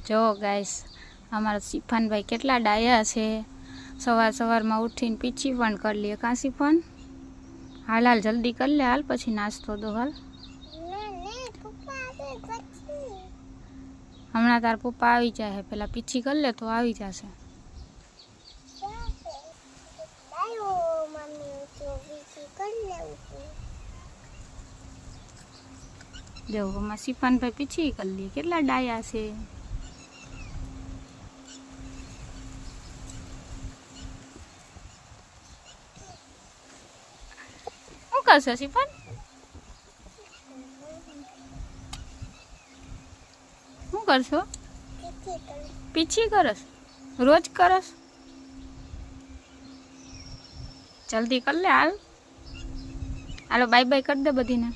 જો ગાઈસ અમારા સિફાનભાઈ કેટલા ડાયા છે। સવારમાં ઉઠીને પીછી પણ કરી લે। કાં સિફાન? હાલ જલ્દી કરી લે, હાલ પછી નાસ્તો દો હાલ। હમણાં તાર પપ્પા આવી જાય, પેલા પીછી કરી લે તો આવી જશે। જો અમારા સિફાનભાઈ પીછી કરી લે, કેટલા ડાયા છે। શું કરશે સિફાન? શું કરશો? પીછી કરસ? રોજ કરસ? જલ્દી કર લે હાલ। હાલો બાય બાય કરી દે બધીને।